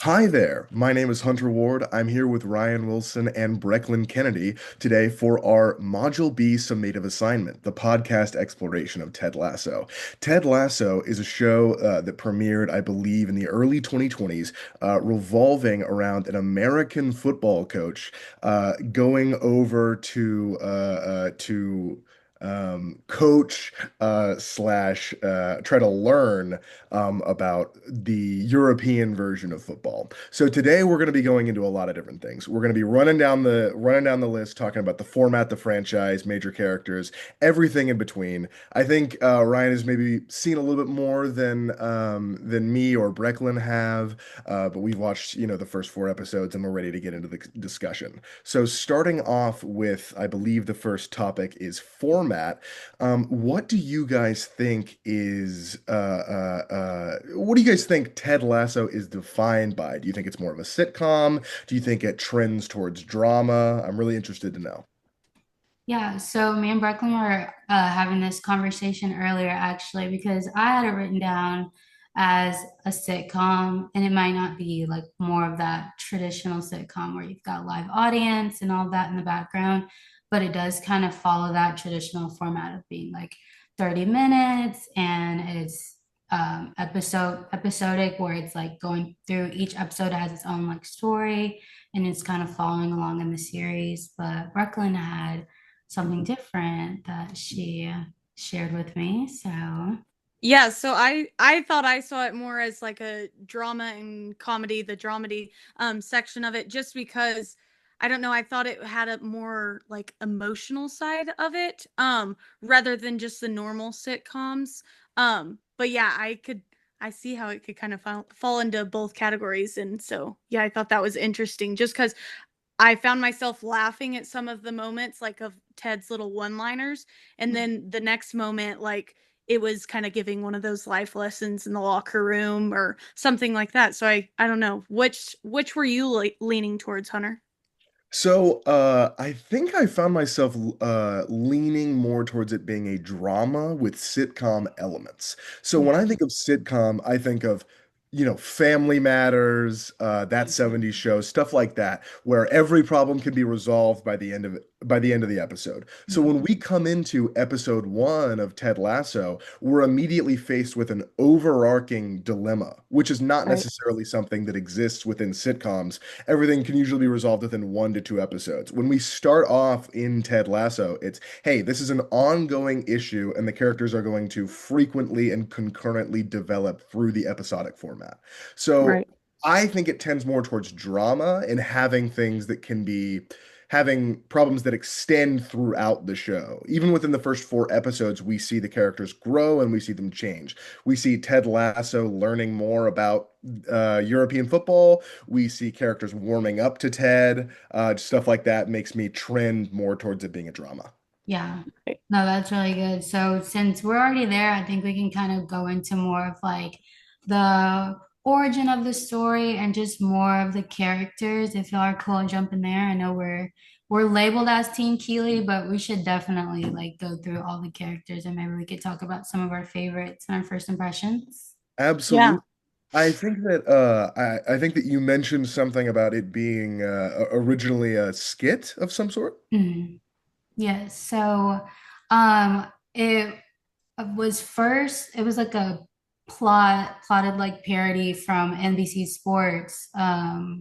Hi there. My name is Hunter Ward. I'm here with Rian Wilson and Brecklyn Kennedy today for our Module B summative assignment, the podcast exploration of Ted Lasso. Ted Lasso is a show that premiered, I believe, in the early 2020s, revolving around an American football coach going over to coach slash try to learn about the European version of football. So today we're going to be going into a lot of different things. We're going to be running down the list, talking about the format, the franchise, major characters, everything in between. I think Ryan has maybe seen a little bit more than me or Brecklin have, but we've watched the first four episodes and we're ready to get into the discussion. So starting off with, I believe the first topic is format. What do you guys think what do you guys think Ted Lasso is defined by? Do you think it's more of a sitcom? Do you think it trends towards drama? I'm really interested to know. Yeah, so me and Brecklyn were having this conversation earlier actually because I had it written down as a sitcom, and it might not be like more of that traditional sitcom where you've got live audience and all that in the background, but it does kind of follow that traditional format of being like 30 minutes, and it's episodic where it's like going through each episode has its own like story, and it's kind of following along in the series. But Brecklyn had something different that she shared with me. So, Yeah, so I thought I saw it more as like a drama and comedy, the dramedy section of it, just because I don't know, I thought it had a more like emotional side of it, rather than just the normal sitcoms. But yeah, I see how it could kind of fall into both categories, and so yeah, I thought that was interesting just because I found myself laughing at some of the moments, like, of Ted's little one-liners, and then the next moment, like, it was kinda giving one of those life lessons in the locker room or something like that, so I don't know. Which were you leaning towards, Hunter? So, I think I found myself leaning more towards it being a drama with sitcom elements. So when yeah. I think of sitcom, I think of, Family Matters, That 70s Show, stuff like that, where every problem can be resolved by the end of the episode. So when we come into episode one of Ted Lasso, we're immediately faced with an overarching dilemma, which is not Right. necessarily something that exists within sitcoms. Everything can usually be resolved within 1 to 2 episodes. When we start off in Ted Lasso, it's, hey, this is an ongoing issue, and the characters are going to frequently and concurrently develop through the episodic format. So Right. I think it tends more towards drama and having things that can be having problems that extend throughout the show. Even within the first four episodes, we see the characters grow and we see them change. We see Ted Lasso learning more about European football. We see characters warming up to Ted. Stuff like that makes me trend more towards it being a drama. Yeah. Right. No, that's really good. So since we're already there, I think we can kind of go into more of like the origin of the story and just more of the characters. If y'all are cool and jump in there. I know we're labeled as Team Keeley, but we should definitely like go through all the characters and maybe we could talk about some of our favorites and our first impressions. Yeah. Absolutely. I think that you mentioned something about it being originally a skit of some sort. Mhm. Yes. So it it was like a plotted like parody from NBC Sports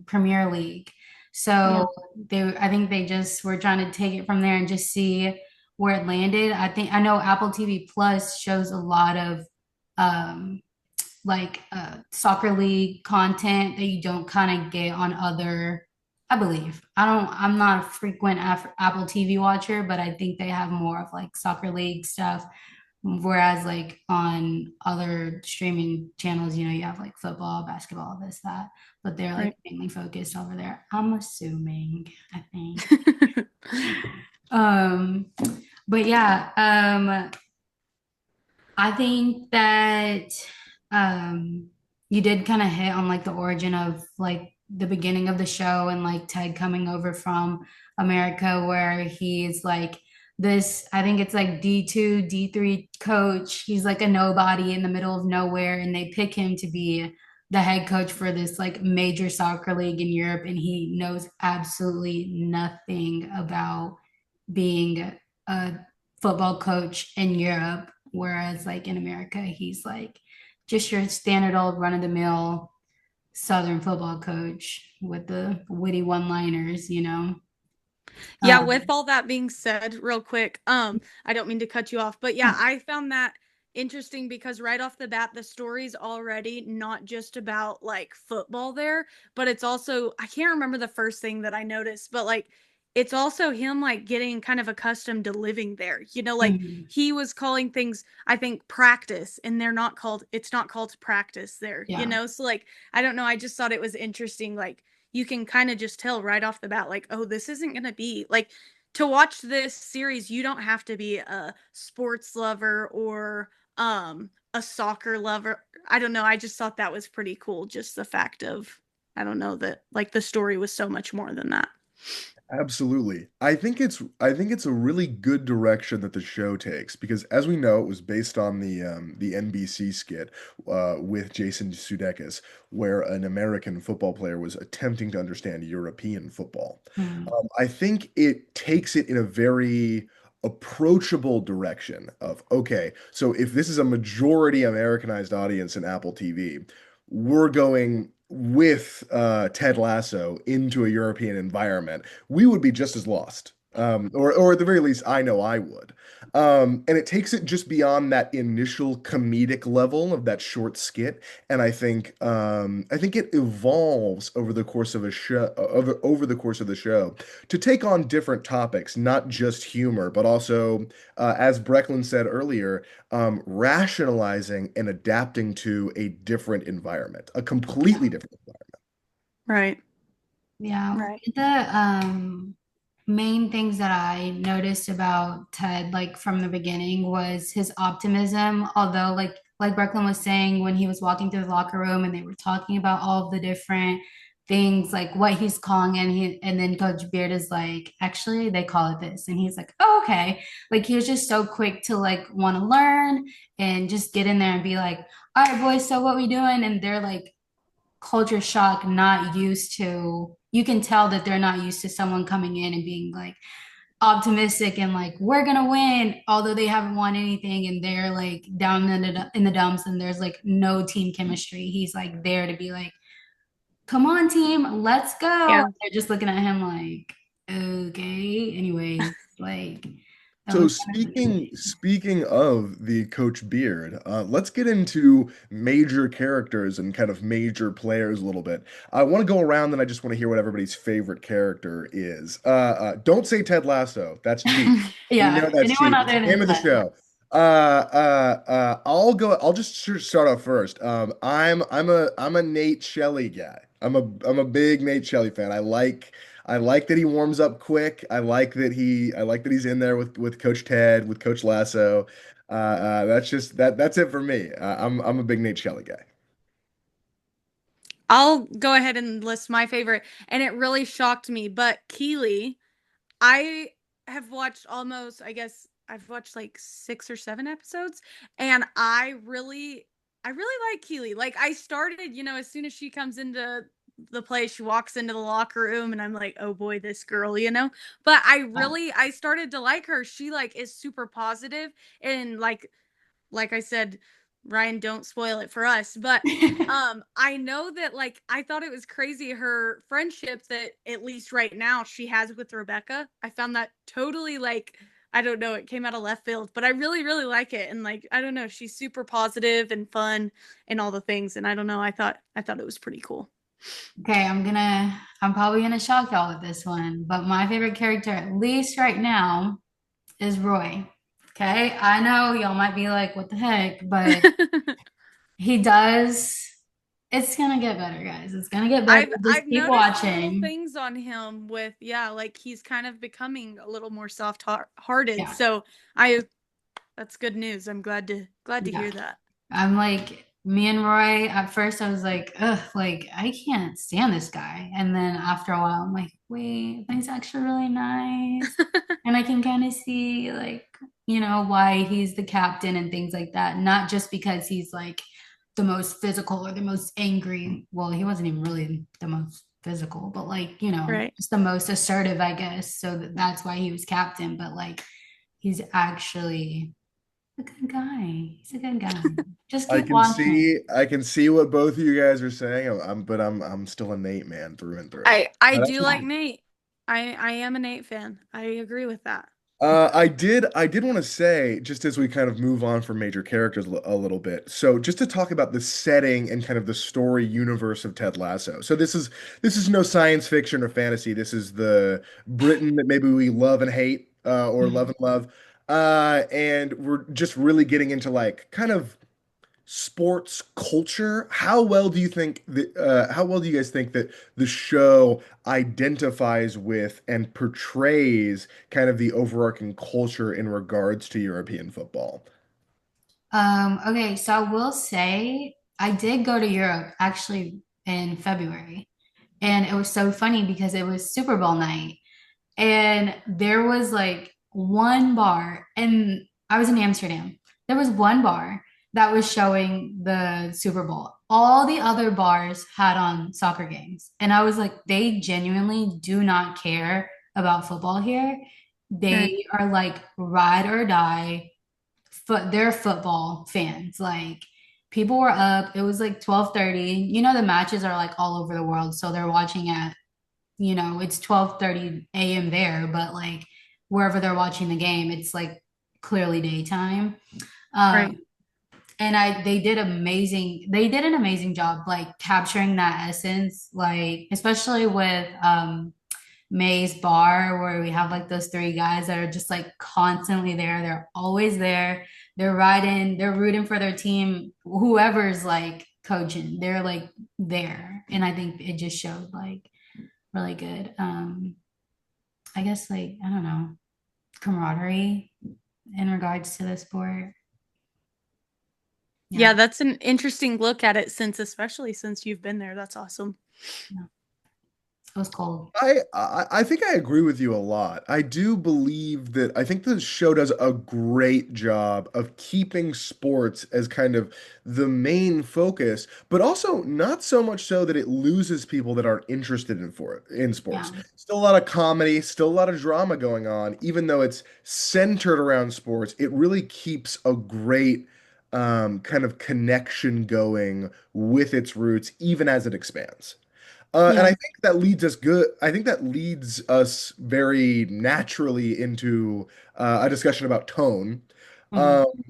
Premier League. Yeah. So I think they just were trying to take it from there and just see where it landed. I know Apple TV Plus shows a lot of um soccer league content that you don't kind of get on other. I believe I'm not a frequent Apple TV watcher, but I think they have more of like soccer league stuff. Whereas like on other streaming channels, you have like football, basketball, this, that, but they're like Right. mainly focused over there. I'm assuming, I think. Um, but yeah, I think that you did kind of hit on like the origin of like the beginning of the show and like Ted coming over from America where he's like this, I think it's like D2, D3 coach. He's like a nobody in the middle of nowhere and they pick him to be the head coach for this like major soccer league in Europe, and he knows absolutely nothing about being a football coach in Europe. Whereas like in America, he's like just your standard old run of the mill Southern football coach with the witty one-liners, you know. Yeah, Um, with all that being said, real quick, I don't mean to cut you off, but yeah, I found that interesting because right off the bat, the story's already not just about like football there, but it's also, I can't remember the first thing that I noticed, but like it's also him like getting kind of accustomed to living there. You know, like mhm, he was calling things, I think, practice, and they're not called, it's not called practice there, you yeah, know? So like, I don't know, I just thought it was interesting, like you can kind of just tell right off the bat, like, oh, this isn't going to be like to watch this series. You don't have to be a sports lover or a soccer lover. I don't know. I just thought that was pretty cool. Just the fact of, I don't know, that like the story was so much more than that. Absolutely. I think it's a really good direction that the show takes because as we know, it was based on the NBC skit with Jason Sudeikis, where an American football player was attempting to understand European football. mhm, I think it takes it in a very approachable direction of, okay, so if this is a majority Americanized audience in Apple TV, we're going with Ted Lasso into a European environment, we would be just as lost. Or at the very least, I know I would. And it takes it just beyond that initial comedic level of that short skit, and I think it evolves over the course of a show, over the course of the show, to take on different topics, not just humor, but also, as Brecklyn said earlier, rationalizing and adapting to a different environment, a completely different environment. Right. yeah. Right. The main things that I noticed about Ted, like from the beginning, was his optimism. Although, like Brecklin was saying, when he was walking through the locker room and they were talking about all of the different things, like what he's calling, and then Coach Beard is like, actually, they call it this, and he's like, oh, okay. Like he was just so quick to like want to learn and just get in there and be like, all right, boys, so what we doing? And they're like culture shock, not used to, you can tell that they're not used to someone coming in and being like optimistic and like we're gonna win, although they haven't won anything and they're like down in the dumps and there's like no team chemistry. He's like there to be like, come on team, let's go. Yeah. They're just looking at him like, okay, anyways, like that So was kind of speaking of the Coach Beard, let's get into major characters and kind of major players a little bit. I want to go around and I just want to hear what everybody's favorite character is. Don't say Ted Lasso. That's cheap. We know yeah, that's anyone cheap. It's other the name than of the Ted. show. I'll go. I'll just start off first. I'm a Nate Shelley guy. I'm a big Nate Shelley fan. I like that he warms up quick. I like that he's in there with Coach Ted, with Coach Lasso. That's it for me. I'm a big Nate Shelley guy. I'll go ahead and list my favorite, and it really shocked me. But Keely, I have watched almost, I guess I've watched like 6 or 7 episodes, and I really like Keely. Like I started, as soon as she comes into the place, she walks into the locker room, and I'm like, oh boy, this girl. But I started to like her. She like is super positive, and like I said, Ryan, don't spoil it for us. But I know that like I thought it was crazy her friendship that at least right now she has with Rebecca. I found that totally like I don't know, it came out of left field, but I really, really like it. And like I don't know, she's super positive and fun and all the things. And I don't know, I thought it was pretty cool. Okay, I'm probably gonna shock y'all with this one, but my favorite character, at least right now, is Roy. Okay, I know y'all might be like, what the heck, but he does. It's gonna get better, guys. It's gonna get better. I've Just keep noticed little watching. things on him with yeah, like he's kind of becoming a little more soft hearted. Yeah, So I that's good news. I'm glad to yeah. hear that. I'm like, me and Roy, at first I was like, ugh, like I can't stand this guy. And then after a while, I'm like, wait, but he's actually really nice. And I can kind of see like, why he's the captain and things like that. Not just because he's like the most physical or the most angry. Well, he wasn't even really the most physical, but like, Right. just the most assertive, I guess. So that's why he was captain. But like, he's actually a good guy. He's a good guy. Just keep watching. I can see what both of you guys are saying. But I'm still a Nate man through and through. I That's do what, like Yeah. Nate. I am a Nate fan. I agree with that. I did want to say, just as we kind of move on from major characters a little bit, so just to talk about the setting and kind of the story universe of Ted Lasso. So this is no science fiction or fantasy. This is the Britain that maybe we love and hate, or love Mhm. and love. And we're just really getting into like kind of sports culture. How well do you guys think that the show identifies with and portrays kind of the overarching culture in regards to European football? Okay, so I will say I did go to Europe actually in February. And it was so funny because it was Super Bowl night. And there was like one bar, and I was in Amsterdam. There was one bar that was showing the Super Bowl. All the other bars had on soccer games. And I was like, they genuinely do not care about football here. Right. They are like ride or die they're football fans. Like people were up. It was like 12:30. The matches are like all over the world. So they're watching at, it's 12:30 a.m. there, but like wherever they're watching the game, it's like clearly daytime. Right. And they did an amazing job like capturing that essence, like especially with May's bar where we have like those three guys that are just like constantly there. They're always there. They're rooting for their team, whoever's like coaching. They're like there. And I think it just showed like really good I guess like I don't know, camaraderie in regards to the sport. Yeah, Yeah. that's an interesting look at it especially since you've been there. That's awesome. Yeah. It was cold. I think I agree with you a lot. I do believe that I think the show does a great job of keeping sports as kind of the main focus, but also not so much so that it loses people that aren't interested in sports. Yeah. Still a lot of comedy, still a lot of drama going on, even though it's centered around sports. It really keeps a great kind of connection going with its roots, even as it expands. And I Yeah. think that leads us good. I think that leads us very naturally into a discussion about tone. Mhm. Um,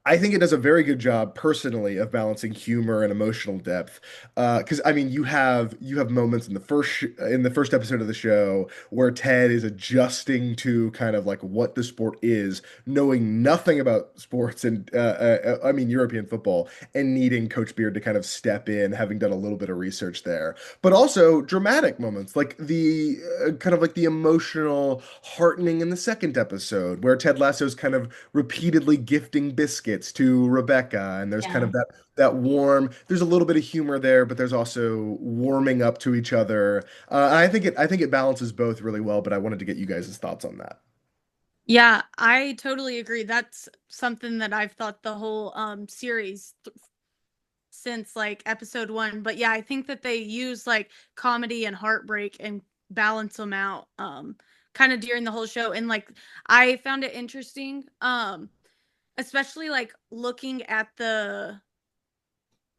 I think it does a very good job personally of balancing humor and emotional depth. Because I mean, you have moments in in the first episode of the show where Ted is adjusting to kind of like what the sport is, knowing nothing about sports and I mean European football, and needing Coach Beard to kind of step in, having done a little bit of research there. But also dramatic moments like the kind of like the emotional heartening in the second episode where Ted Lasso's kind of repeatedly gifting biscuits to Rebecca, and there's kind Yeah. of that warm. There's a little bit of humor there, but there's also warming up to each other. And I think it balances both really well. But I wanted to get you guys' thoughts on that. Yeah, I totally agree. That's something that I've thought the whole series since like episode 1. But yeah, I think that they use like comedy and heartbreak and balance them out kind of during the whole show. And like I found it interesting especially like looking at the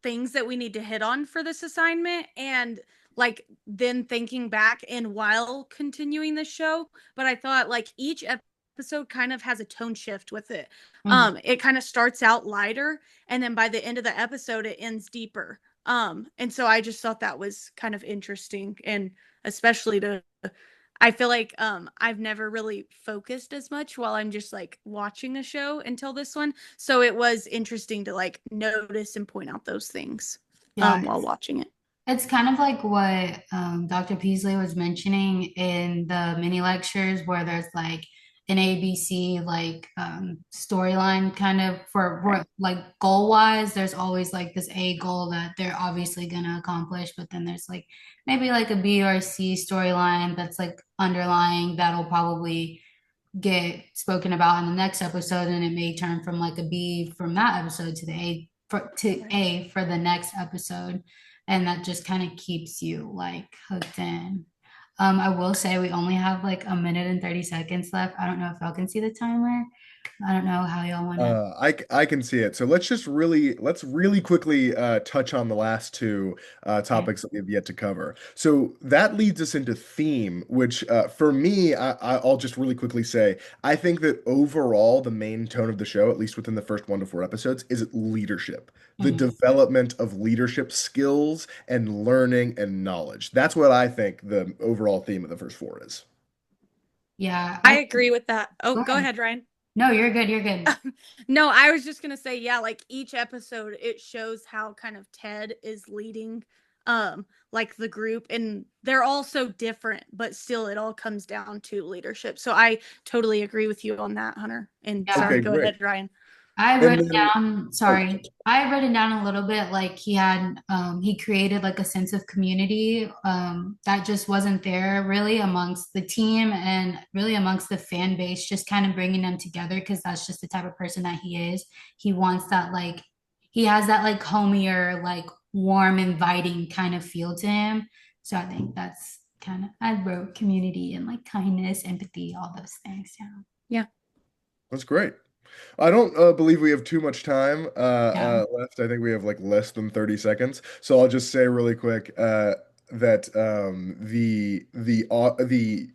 things that we need to hit on for this assignment and like then thinking back and while continuing the show. But I thought like each episode kind of has a tone shift with it. Mhm. It kind of starts out lighter and then by the end of the episode it ends deeper. And so I just thought that was kind of interesting, and especially to I feel like I've never really focused as much while I'm just like watching a show until this one. So it was interesting to like notice and point out those things Yeah. while watching it. It's kind of like what Dr. Peasley was mentioning in the mini lectures, where there's like an ABC like storyline kind of Right. for like goal wise. There's always like this A goal that they're obviously gonna accomplish, but then there's like maybe like a B or C storyline that's like underlying that'll probably get spoken about in the next episode, and it may turn from like a B from that episode to the A Right. for the next episode, and that just kind of keeps you like hooked in. I will say we only have like a minute and 30 seconds left. I don't know if y'all can see the timer. I don't know how y'all want to. I can see it. So let's really quickly touch on the last two Okay. topics that we have yet to cover. So that leads us into theme, which for me, I'll just really quickly say I think that overall the main tone of the show, at least within the first 1 to 4 episodes, is leadership, the Mhm. development of leadership skills and learning and knowledge. That's what I think the overall theme of the first four is. Yeah, I agree with that. Oh, go go ahead. ahead, Ryan. No, you're good. You're good. No, I was just gonna say, yeah, like each episode, it shows how kind of Ted is leading, like the group, and they're all so different, but still, it all comes down to leadership. So I totally agree with you on that, Hunter. And Yeah. Okay, sorry, go great. ahead, Ryan. I And wrote then, down, oh, sorry, I wrote it down a little bit like he created like a sense of community that just wasn't there really amongst the team and really amongst the fan base, just kind of bringing them together because that's just the type of person that he is. He wants that, like, he has that like homier, like warm, inviting kind of feel to him. So I think that's kind of, I wrote community and like kindness, empathy, all those things. Yeah. Yeah. that's great. I don't believe we have too much time Yeah. left. I think we have like less than 30 seconds. So I'll just say really quick that the